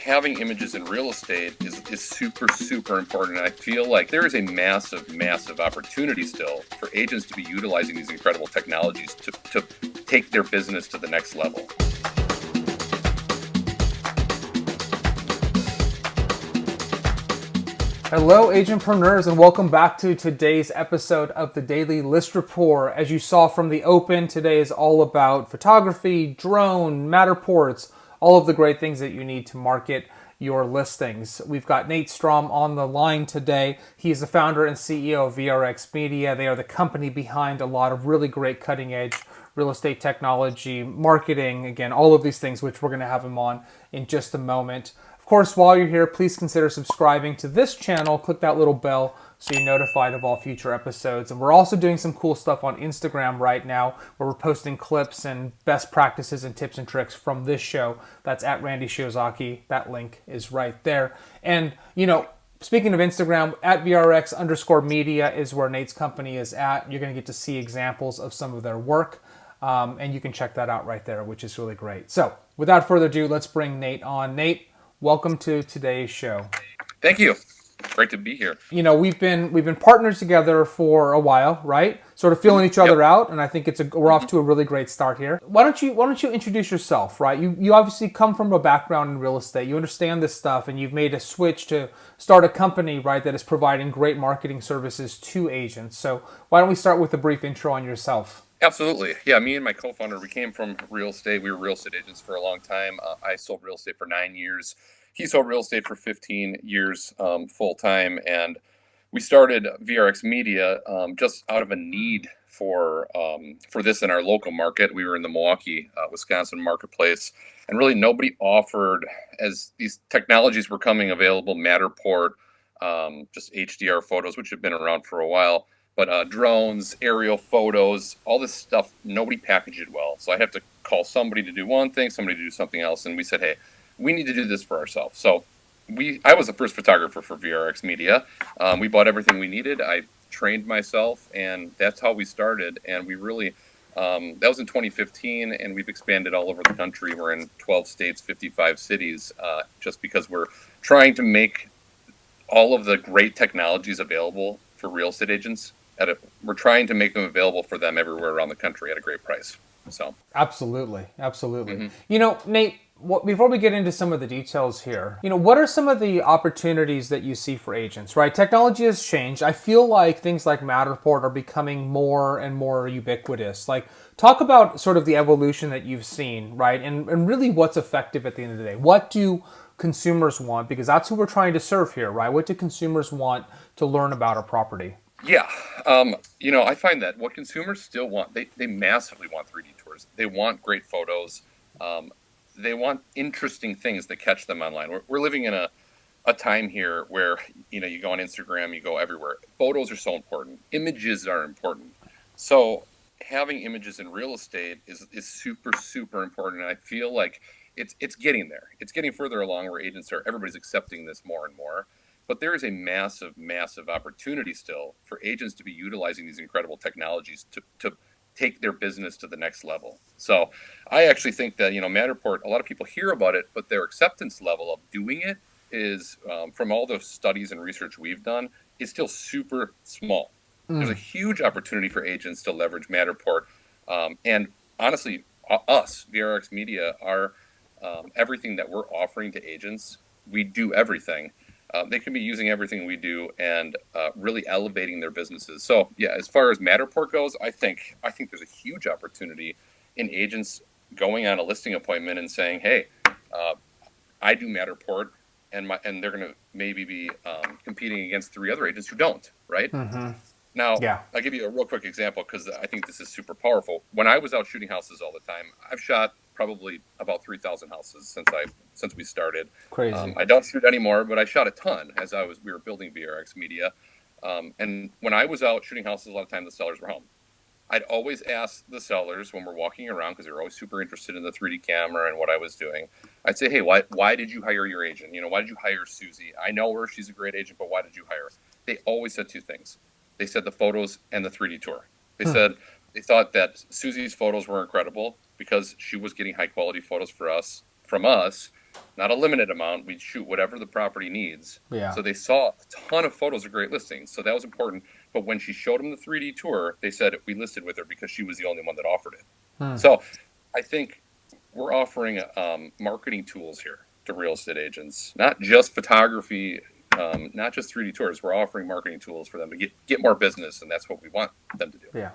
having images in real estate is super, super important. And I feel like there is a massive, massive opportunity still for agents to be utilizing these incredible technologies to take their business to the next level. Hello, agentpreneurs, and welcome back to today's episode of the Daily List Report. As you saw from the open, today is all about photography, drone, Matterports, all of the great things that you need to market your listings. We've got Nate Strom on the line today. He is the founder and CEO of VRX Media. They are the company behind a lot of really great cutting-edge real estate technology, marketing, again, all of these things, which we're going to have him on in just a moment. Of course, while you're here, please consider subscribing to this channel. Click that little bell so you're notified of all future episodes. And we're also doing some cool stuff on Instagram right now where we're posting clips and best practices and tips and tricks from this show. That's at Randy Shiozaki. That link is right there. And, speaking of Instagram, at VRX_media is where Nate's company is at. You're going to get to see examples of some of their work. And you can check that out right there, which is really great. So without further ado, let's bring Nate on. Nate, welcome to today's show. Thank you. Great to be here. We've been partners together for a while, right? Sort of feeling each other out, and I think we're off to a really great start here. Why don't you introduce yourself, right? You obviously come from a background in real estate. You understand this stuff, and you've made a switch to start a company, right, that is providing great marketing services to agents. So why don't we start with a brief intro on yourself? Absolutely. Yeah, me and my co-founder, we came from real estate. We were real estate agents for a long time. I sold real estate for 9 years. He sold real estate for 15 years full time. And we started VRX Media just out of a need for this in our local market. We were in the Milwaukee, Wisconsin marketplace. And really nobody offered, as these technologies were coming available, Matterport, just HDR photos, which have been around for a while. But drones, aerial photos, all this stuff, nobody packaged it well. So I have to call somebody to do one thing, somebody to do something else. And we said, hey, we need to do this for ourselves. So I was the first photographer for VRX Media. We bought everything we needed. I trained myself, and that's how we started. And we really, that was in 2015, and we've expanded all over the country. We're in 12 states, 55 cities, just because we're trying to make all of the great technologies available for real estate agents. We're trying to make them available for them everywhere around the country at a great price. So absolutely. Nate, before we get into some of the details here, what are some of the opportunities that you see for agents, right? Technology has changed. I feel like things like Matterport are becoming more and more ubiquitous. Like, talk about sort of the evolution that you've seen, right? And really what's effective at the end of the day. What do consumers want? Because that's who we're trying to serve here, right? What do consumers want to learn about a property? Yeah. I find that what consumers still want, they massively want 3D tours. They want great photos. They want interesting things that catch them online. We're living in a time here where, you go on Instagram, you go everywhere. Photos are so important. Images are important. So having images in real estate is super, super important. And I feel like it's getting there. It's getting further along where everybody's accepting this more and more. But there is a massive, massive opportunity still for agents to be utilizing these incredible technologies to take their business to the next level. So I actually think that, Matterport, a lot of people hear about it, but their acceptance level of doing it is, from all the studies and research we've done, is still super small. There's a huge opportunity for agents to leverage Matterport. And honestly, us, VRX Media, are everything that we're offering to agents. We do everything. They can be using everything we do and really elevating their businesses. So yeah, as far as Matterport goes, I think there's a huge opportunity in agents going on a listing appointment and saying, hey, I do Matterport, and they're going to maybe be competing against 3 other agents who don't, right? Mm-hmm. Now, I'll give you a real quick example because I think this is super powerful. When I was out shooting houses all the time, I've shot probably about 3,000 houses since we started. Crazy. I don't shoot anymore, but I shot a ton as we were building VRX Media. And when I was out shooting houses, a lot of times the sellers were home. I'd always ask the sellers when we're walking around, because they were always super interested in the 3D camera and what I was doing. I'd say, hey, why did you hire your agent? Why did you hire Susie? I know her, she's a great agent, but why did you hire her? They always said 2 things. They said the photos and the 3D tour. They said they thought that Susie's photos were incredible because she was getting high quality photos from us not a limited amount. We'd shoot whatever the property needs. Yeah. So they saw a ton of photos of great listings. So that was important. But when she showed them the 3D tour, they said we listed with her because she was the only one that offered it. So I think we're offering marketing tools here to real estate agents, not just photography, not just 3D tours. We're offering marketing tools for them to get more business, and that's what we want them to do. Yeah.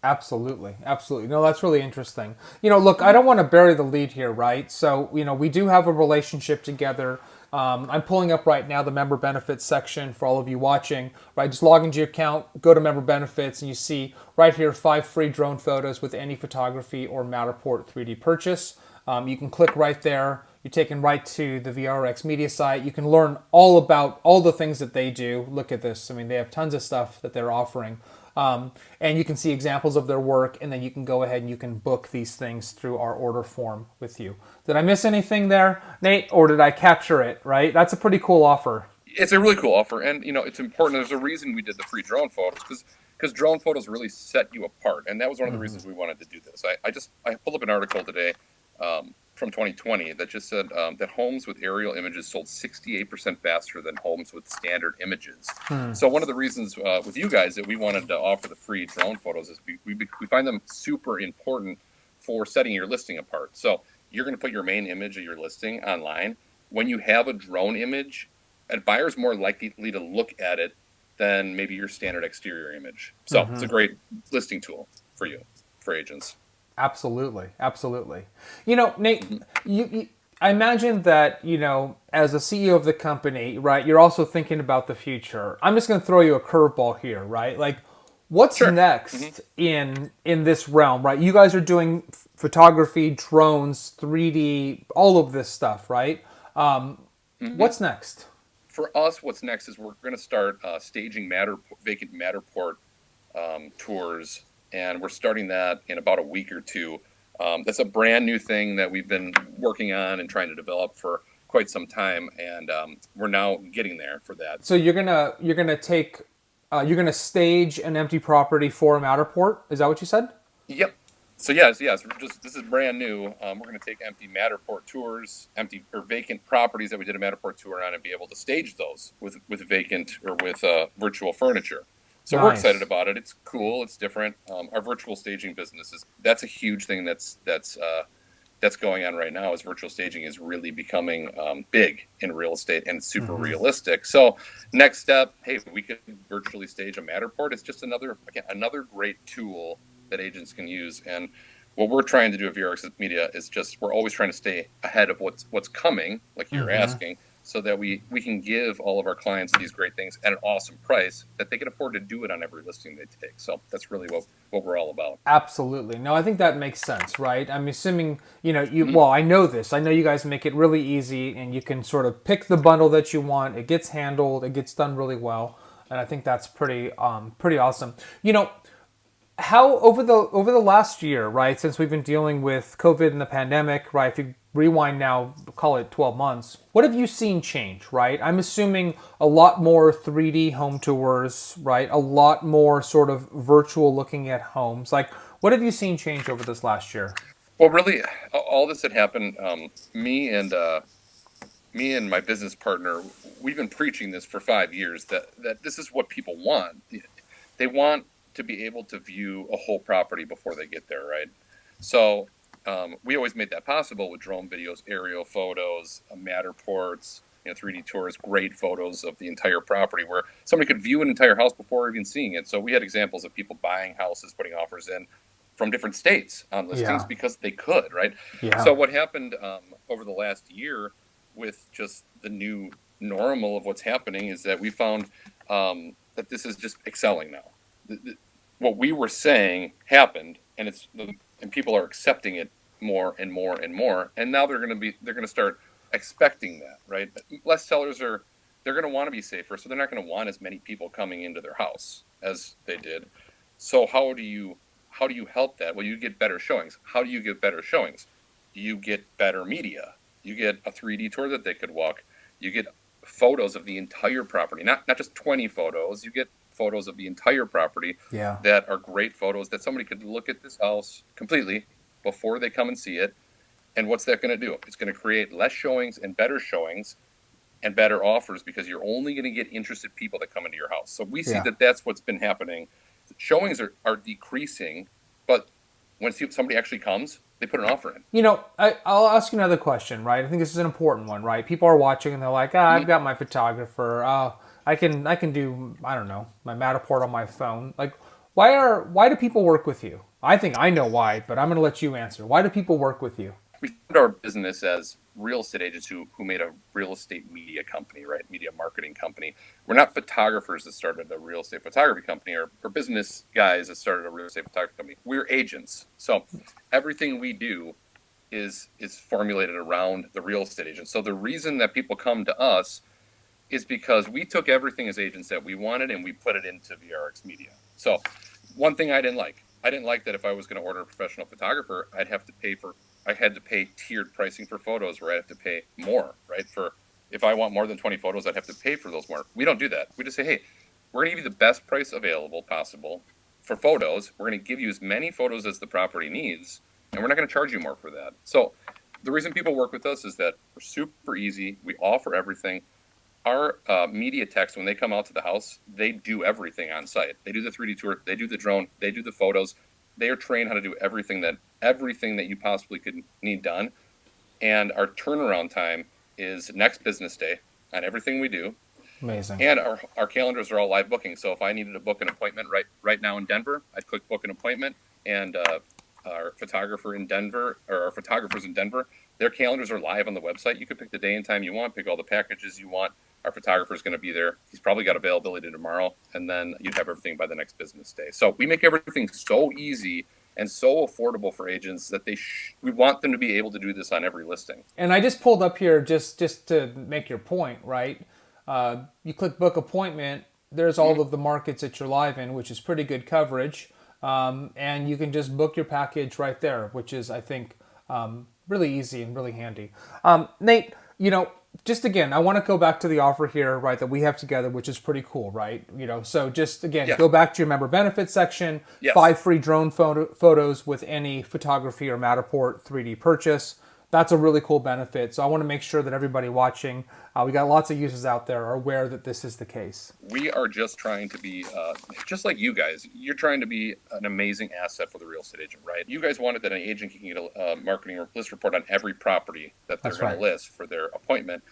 Absolutely. Absolutely. No, that's really interesting. Look, I don't want to bury the lead here, right? So, we do have a relationship together. I'm pulling up right now the member benefits section for all of you watching, right? Just log into your account, go to member benefits, and you see right here 5 free drone photos with any photography or Matterport 3D purchase. You can click right there. You're taken right to the VRX Media site. You can learn all about all the things that they do. Look at this. I mean, they have tons of stuff that they're offering. And you can see examples of their work, and then you can go ahead and you can book these things through our order form with you. Did I miss anything there, Nate, or did I capture it, right? That's a pretty cool offer. It's a really cool offer, and it's important. There's a reason we did the free drone photos because drone photos really set you apart, and that was one of the reasons we wanted to do this. I pulled up an article today from 2020 that just said that homes with aerial images sold 68% faster than homes with standard images. So one of the reasons with you guys that we wanted to offer the free drone photos is we find them super important for setting your listing apart. So you're going to put your main image of your listing online. When you have a drone image, a buyer's more likely to look at it than maybe your standard exterior image. So it's a great listing tool for you, for agents. Absolutely, absolutely. Nate, I imagine that as a CEO of the company, right? You're also thinking about the future. I'm just going to throw you a curveball here, right? Like, what's Sure. next in this realm, right? You guys are doing photography, drones, 3D, all of this stuff, right? What's next? For us, what's next is we're going to start staging vacant Matterport tours, and we're starting that in about a week or two. That's a brand new thing that we've been working on and trying to develop for quite some time, and we're now getting there for that. So you're gonna stage an empty property for a Matterport. Is that what you said? Yep. So yes, this is brand new. We're going to take empty Matterport tours, empty or vacant properties that we did a Matterport tour on, and be able to stage those with vacant or with virtual furniture. So we're excited Nice. about it. It's cool. It's different. Our virtual staging business that's a huge thing that's going on right now. Is virtual staging is really becoming big in real estate and super realistic. So next step, hey, we could virtually stage a Matterport. It's just another great tool that agents can use. And what we're trying to do at VRX Media is just we're always trying to stay ahead of what's coming, like you're asking, so that we can give all of our clients these great things at an awesome price that they can afford to do it on every listing they take. So that's really what we're all about. Absolutely. No, I think that makes sense, right? I'm assuming, well, I know this. I know you guys make it really easy and you can sort of pick the bundle that you want. It gets handled, it gets done really well. And I think that's pretty awesome. How over the last year, right, since we've been dealing with COVID and the pandemic, right? If you rewind now, call it 12 months, what have you seen change, right? I'm assuming a lot more 3D home tours, right? A lot more sort of virtual looking at homes. Like, what have you seen change over this last year? Well, really, all this had happened. Me and my business partner, we've been preaching this for 5 years that this is what people want. They want to be able to view a whole property before they get there, right? So we always made that possible with drone videos, aerial photos, Matterports, 3D tours, great photos of the entire property where somebody could view an entire house before even seeing it. So we had examples of people buying houses, putting offers in from different states on listings Yeah. because they could, right? Yeah. So what happened over the last year with just the new normal of what's happening is that we found that this is just excelling now. What we were saying happened, and and people are accepting it more and more and more. And now they're going to start expecting that, right? Less sellers they're going to want to be safer, so they're not going to want as many people coming into their house as they did. So how do you help that? Well, you get better showings. How do you get better showings? You get better media. You get a 3D tour that they could walk. You get photos of the entire property, not just 20 photos. You get photos of the entire property Yeah. that are great photos that somebody could look at this house completely before they come and see it And what's that going to do? It's going to create less showings and better offers, because you're only going to get interested people that come into your house. So we see Yeah. that that's what's been happening. Showings are decreasing, but when somebody actually comes, they put an offer in. You know, I'll ask you another question, right? I think this is an important one, right? People are watching and they're like, I've got my photographer. I can do, I don't know, my Matterport on my phone. Like, why do people work with you? I think I know why, but I'm going to let you answer. Why do people work with you? We started our business as real estate agents who made a real estate media company, right? Media marketing company. We're not photographers that started a real estate photography company, or business guys that started a real estate photography company. We're agents. So everything we do is formulated around the real estate agent. So the reason that people come to us is because we took everything as agents that we wanted and we put it into VRX Media. So one thing I didn't like that if I was going to order a professional photographer, I had to pay tiered pricing for photos, where I'd have to pay more, right? If I want more than 20 photos, I'd have to pay for those more. We don't do that. We just say, hey, we're going to give you the best price available possible for photos. We're going to give you as many photos as the property needs, and we're not going to charge you more for that. So the reason people work with us is that we're super easy. We offer everything. Our media techs, when they come out to the house, they do everything on site. They do the 3D tour, they do the drone, they do the photos. They are trained how to do everything that you possibly could need done. And our turnaround time is next business day on everything we do. Amazing. And our calendars are all live booking. So if I needed to book an appointment right now in Denver, I'd click book an appointment, and our photographer in Denver, or our photographers in Denver, their calendars are live on the website. You could pick the day and time you want, pick all the packages you want. Our photographer is going to be there. He's probably got availability tomorrow, and then you'd have everything by the next business day. So we make everything so easy and so affordable for agents that we want them to be able to do this on every listing. And I just pulled up here just to make your point, right? You click book appointment. There's all of the markets that you're live in, which is pretty good coverage. And you can just book your package right there, which is, I think, really easy and really handy. Nate, just again, I want to go back to the offer here, right, that we have together, which is pretty cool, right? So just again, go back to your member benefits section, Yes. 5 free drone photos with any photography or Matterport 3D purchase. That's a really cool benefit. So I want to make sure that everybody watching, we got lots of users out there, are aware that this is the case. We are just trying to be, just like you guys, you're trying to be an amazing asset for the real estate agent, right? You guys wanted that an agent can get a marketing or list report on every property that they're going to list for their appointment.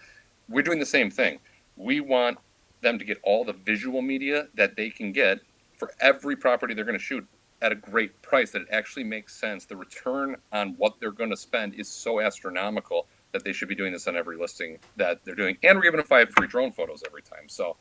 We're doing the same thing. We want them to get all the visual media that they can get for every property they're going to shoot at a great price, that it actually makes sense. The return on what they're going to spend is so astronomical that they should be doing this on every listing that they're doing. And we're giving them 5 free drone photos every time. So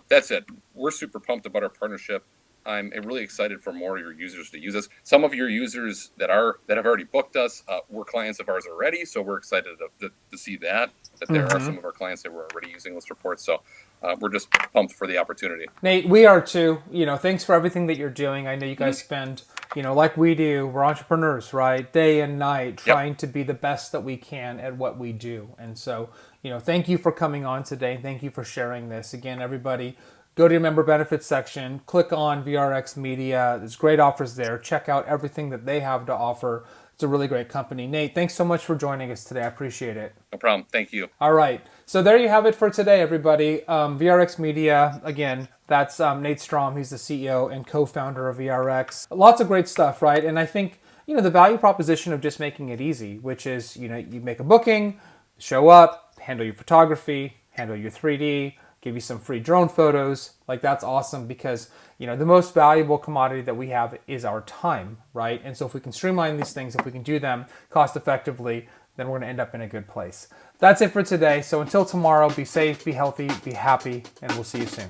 that's it. We're super pumped about our partnership. I'm really excited for more of your users to use us. Some of your users that have already booked us were clients of ours already, so we're excited to see that there are some of our clients that were already using ListReports. So we're just pumped for the opportunity. Nate, we are too. Thanks for everything that you're doing. I know you guys spend, like we do, we're entrepreneurs, right? Day and night trying to be the best that we can at what we do. And so, thank you for coming on today. Thank you for sharing this. Again, everybody, go to your member benefits section, click on VRX Media. There's great offers there. Check out everything that they have to offer. It's a really great company. Nate, thanks so much for joining us today. I appreciate it. No problem. Thank you. All right. So there you have it for today, everybody. VRX Media, again, that's Nate Strom. He's the CEO and co-founder of VRX. Lots of great stuff, right? And I think, the value proposition of just making it easy, which is, you make a booking, show up, handle your photography, handle your 3D, give you some free drone photos. Like, that's awesome, because the most valuable commodity that we have is our time, right? And so if we can streamline these things, if we can do them cost effectively, then we're going to end up in a good place. That's it for today. So until tomorrow, be safe, be healthy, be happy, and we'll see you soon.